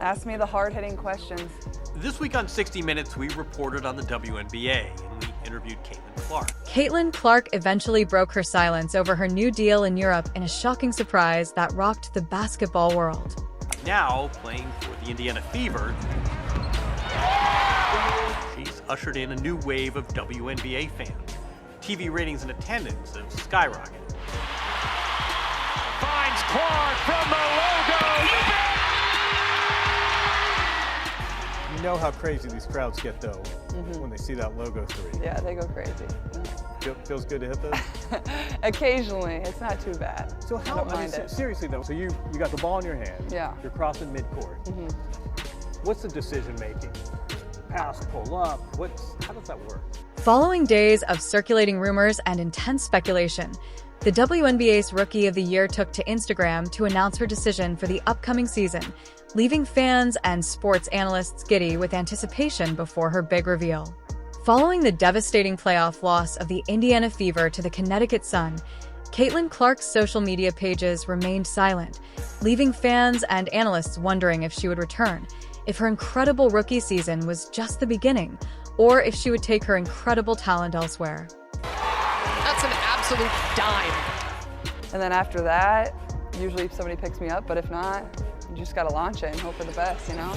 Ask me the hard-hitting questions. This week on 60 Minutes, we reported on the WNBA, and we interviewed Caitlin Clark. Caitlin Clark eventually broke her silence over her new deal in Europe in a shocking surprise that rocked the basketball world. Now, playing for the Indiana Fever, she's ushered in a new wave of WNBA fans. TV ratings and attendance have skyrocketed. Finds Clark from the logo. You bet! You know how crazy these crowds get, though, when they see that logo 3. Yeah, they go crazy. Feels good to hit those? Occasionally. It's not too bad. So I don't mind it. Seriously, though, so you got the ball in your hand. Yeah. You're crossing midcourt. What's the decision making? Pass, pull up. How does that work? Following days of circulating rumors and intense speculation, the WNBA's Rookie of the Year took to Instagram to announce her decision for the upcoming season, leaving fans and sports analysts giddy with anticipation before her big reveal. Following the devastating playoff loss of the Indiana Fever to the Connecticut Sun, Caitlin Clark's social media pages remained silent, leaving fans and analysts wondering if she would return, if her incredible rookie season was just the beginning, or if she would take her incredible talent elsewhere. That's an absolute dime. And then after that, usually somebody picks me up, but if not, you just gotta launch it and hope for the best, you know?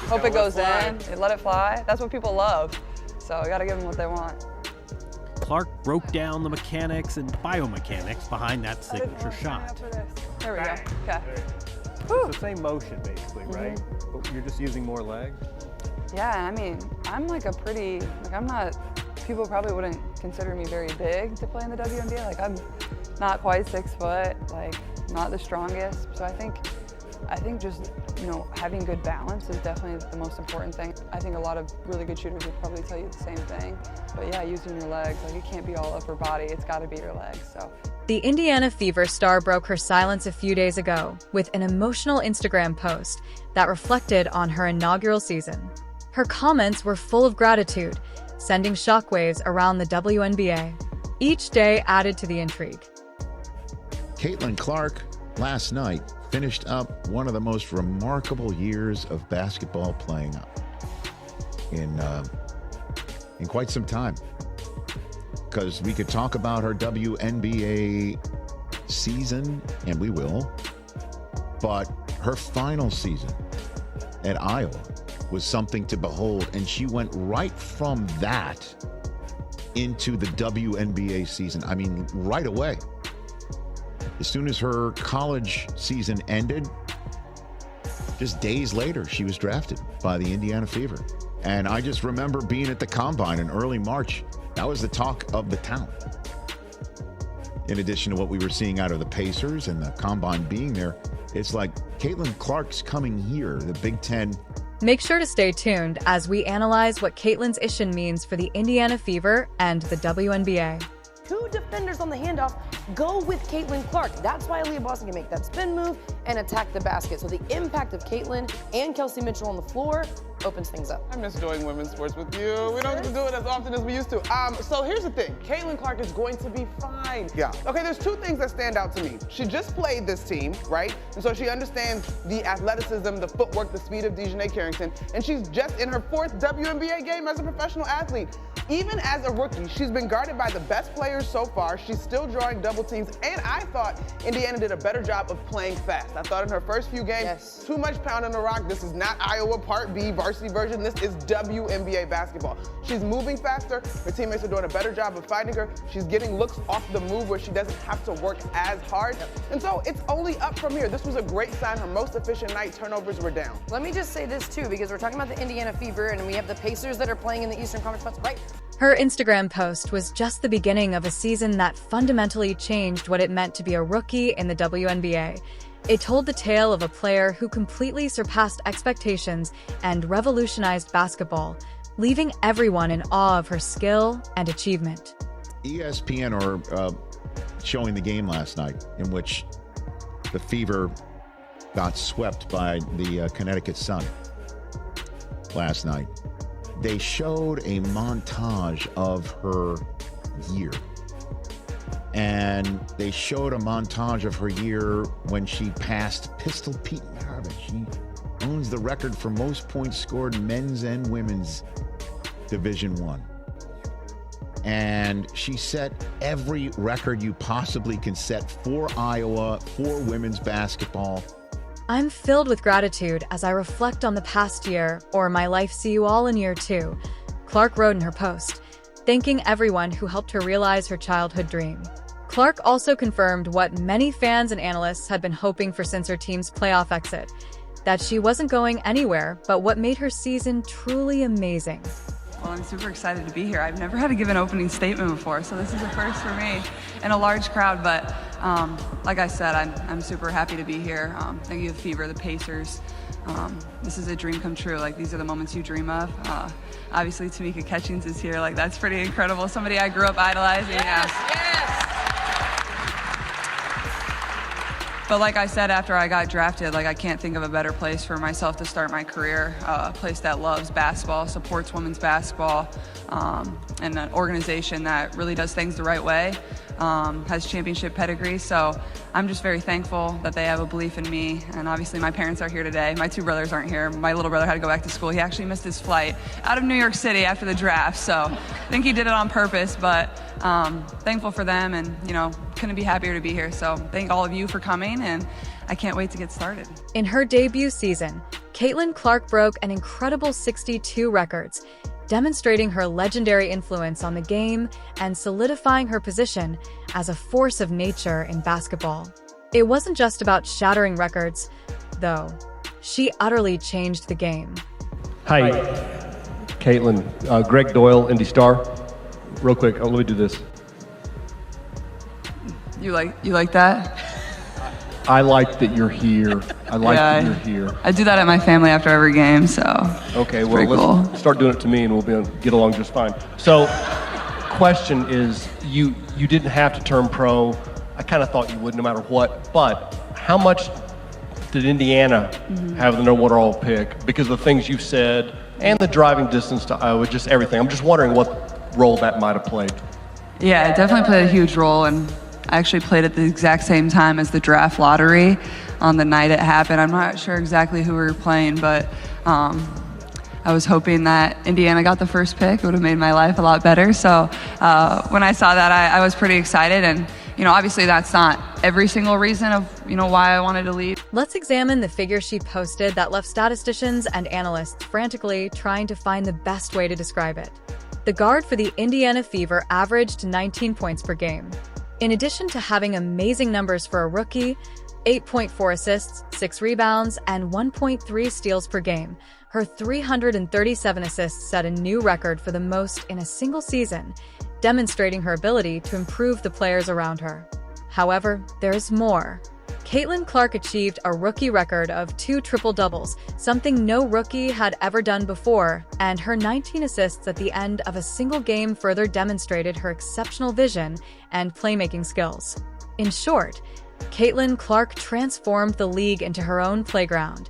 Hope it goes in, let it fly. That's what people love. So you gotta give them what they want. Clark broke down the mechanics and biomechanics behind that signature shot. There we go, okay. It's the same motion, basically, right? But you're just using more leg? Yeah, I mean, I'm like people probably wouldn't consider me very big to play in the WNBA. Like, I'm not quite 6 foot, like, not the strongest. So I think just, having good balance is definitely the most important thing. I think a lot of really good shooters would probably tell you the same thing. But yeah, using your legs, like, it can't be all upper body, it's gotta be your legs, so. The Indiana Fever star broke her silence a few days ago with an emotional Instagram post that reflected on her inaugural season. Her comments were full of gratitude, sending shockwaves around the WNBA. Each day added to the intrigue. Caitlin Clark last night finished up one of the most remarkable years of basketball playing in quite some time. Because we could talk about her WNBA season, and we will, but her final season at Iowa was something to behold, and she went right from that into the WNBA season. I mean, right away. As soon as her college season ended, just days later, she was drafted by the Indiana Fever. And I just remember being at the Combine in early March. That was the talk of the town. In addition to what we were seeing out of the Pacers and the Combine being there, it's like Caitlin Clark's coming here, the Big Ten. Make sure to stay tuned as we analyze what Caitlin's issue means for the Indiana Fever and the WNBA. 2 defenders on the handoff go with Caitlin Clark. That's why Aaliyah Boston can make that spin move and attack the basket. So the impact of Caitlin and Kelsey Mitchell on the floor opens things up. I miss doing women's sports with you. We don't get to do it as often as we used to. So here's the thing. Caitlin Clark is going to be fine. Yeah. Okay, there's 2 things that stand out to me. She just played this team, right? And so she understands the athleticism, the footwork, the speed of Dejanay Carrington. And she's just in her 4th WNBA game as a professional athlete. Even as a rookie, she's been guarded by the best players so far. She's still drawing double teams. And I thought Indiana did a better job of playing fast. I thought in her first few games, too much pound on the rock. This is not Iowa Part B varsity version. This is WNBA basketball. She's moving faster. Her teammates are doing a better job of finding her. She's getting looks off the move where she doesn't have to work as hard. And so it's only up from here. This was a great sign. Her most efficient night, turnovers were down. Let me just say this too, because we're talking about the Indiana Fever and we have the Pacers that are playing in the Eastern Conference Finals, right? Her Instagram post was just the beginning of a season that fundamentally changed what it meant to be a rookie in the WNBA. It told the tale of a player who completely surpassed expectations and revolutionized basketball, leaving everyone in awe of her skill and achievement. ESPN are showing the game last night in which the Fever got swept by the Connecticut Sun last night. They showed a montage of her year. And they showed a montage of her year when she passed Pistol Pete Maravich. She owns the record for most points scored in men's and women's Division I. And she set every record you possibly can set for Iowa, for women's basketball. I'm filled with gratitude as I reflect on the past year, or my life see you all in year 2, Clark wrote in her post, thanking everyone who helped her realize her childhood dream. Clark also confirmed what many fans and analysts had been hoping for since her team's playoff exit, that she wasn't going anywhere, but what made her season truly amazing. Well, I'm super excited to be here. I've never had to give an opening statement before, so this is a first for me in a large crowd. But like I said, I'm super happy to be here. Thank you, the Fever, the Pacers. This is a dream come true. Like, these are the moments you dream of. Obviously, Tamika Catchings is here. Like, that's pretty incredible. Somebody I grew up idolizing. Yes. But like I said, after I got drafted, like, I can't think of a better place for myself to start my career. A place that loves basketball, supports women's basketball, and an organization that really does things the right way, has championship pedigree. So I'm just very thankful that they have a belief in me. And obviously my parents are here today. My 2 brothers aren't here. My little brother had to go back to school. He actually missed his flight out of New York City after the draft. So I think he did it on purpose, but thankful for them, and, you know, couldn't be happier to be here. So thank all of you for coming, and I can't wait to get started. In her debut season, Caitlin Clark broke an incredible 62 records, demonstrating her legendary influence on the game and solidifying her position as a force of nature in basketball. It wasn't just about shattering records, though. She utterly changed the game. Hi, Caitlin. Greg Doyle, Indy Star. Real quick, let me do this. You like that? I like that you're here. That you're here. I do that at my family after every game, so. Okay, well, let's start doing it to me, and we'll get along just fine. So, question is, you didn't have to turn pro. I kind of thought you would, no matter what. But how much did Indiana have the no water all pick? Because of the things you said, and the driving distance to Iowa, just everything. I'm just wondering what role that might have played. Yeah, it definitely played a huge role, and I actually played at the exact same time as the draft lottery on the night it happened. I'm not sure exactly who we were playing, but I was hoping that Indiana got the first pick. It would have made my life a lot better. So when I saw that, I was pretty excited. And, you know, obviously that's not every single reason of, you know, why I wanted to leave. Let's examine the figure she posted that left statisticians and analysts frantically trying to find the best way to describe it. The guard for the Indiana Fever averaged 19 points per game. In addition to having amazing numbers for a rookie, 8.4 assists, 6 rebounds, and 1.3 steals per game, her 337 assists set a new record for the most in a single season, demonstrating her ability to improve the players around her. However, there's more. Caitlin Clark achieved a rookie record of 2 triple-doubles, something no rookie had ever done before, and her 19 assists at the end of a single game further demonstrated her exceptional vision and playmaking skills. In short, Caitlin Clark transformed the league into her own playground.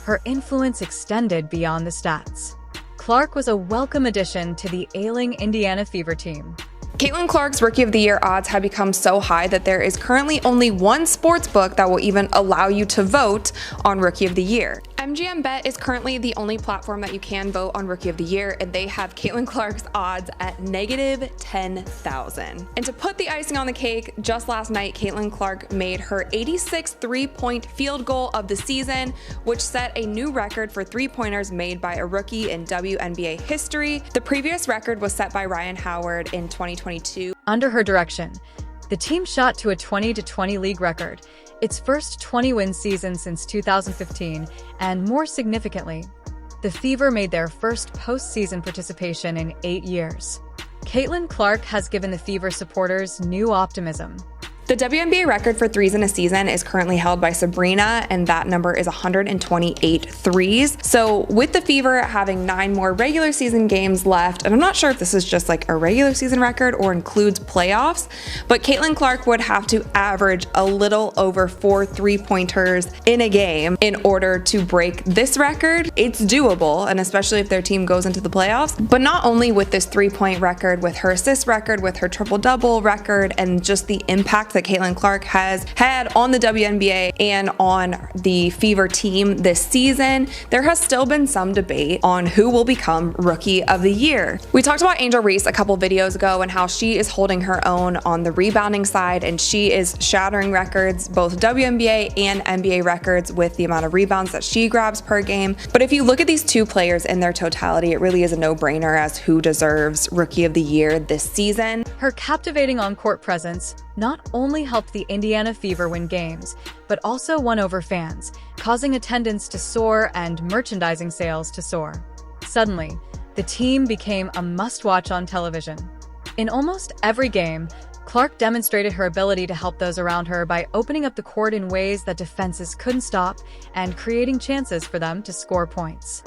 Her influence extended beyond the stats. Clark was a welcome addition to the ailing Indiana Fever team. Caitlin Clark's Rookie of the Year odds have become so high that there is currently only one sports book that will even allow you to vote on Rookie of the Year. MGM Bet is currently the only platform that you can vote on Rookie of the Year, and they have Caitlin Clark's odds at negative 10,000. And to put the icing on the cake, just last night, Caitlin Clark made her 86th three-point field goal of the season, which set a new record for three-pointers made by a rookie in WNBA history. The previous record was set by Ryan Howard in 2022. Under her direction, the team shot to a 20-20 league record, its first 20-win season since 2015, and more significantly, the Fever made their first postseason participation in 8 years. Caitlin Clark has given the Fever supporters new optimism. The WNBA record for threes in a season is currently held by Sabrina, and that number is 128 threes. So with the Fever having 9 more regular season games left, and I'm not sure if this is just like a regular season record or includes playoffs, but Caitlin Clark would have to average a little over 4 3-pointers in a game in order to break this record. It's doable, and especially if their team goes into the playoffs. But not only with this 3-point record, with her assist record, with her triple-double record, and just the impact that Caitlin Clark has had on the WNBA and on the Fever team this season, there has still been some debate on who will become Rookie of the Year. We talked about Angel Reese a couple videos ago and how she is holding her own on the rebounding side, and she is shattering records, both WNBA and NBA records, with the amount of rebounds that she grabs per game. But if you look at these two players in their totality, it really is a no-brainer as who deserves Rookie of the Year this season. Her captivating on-court presence not only helped the Indiana Fever win games, but also won over fans, causing attendance to soar and merchandising sales to soar. Suddenly, the team became a must-watch on television. In almost every game, Clark demonstrated her ability to help those around her by opening up the court in ways that defenses couldn't stop and creating chances for them to score points.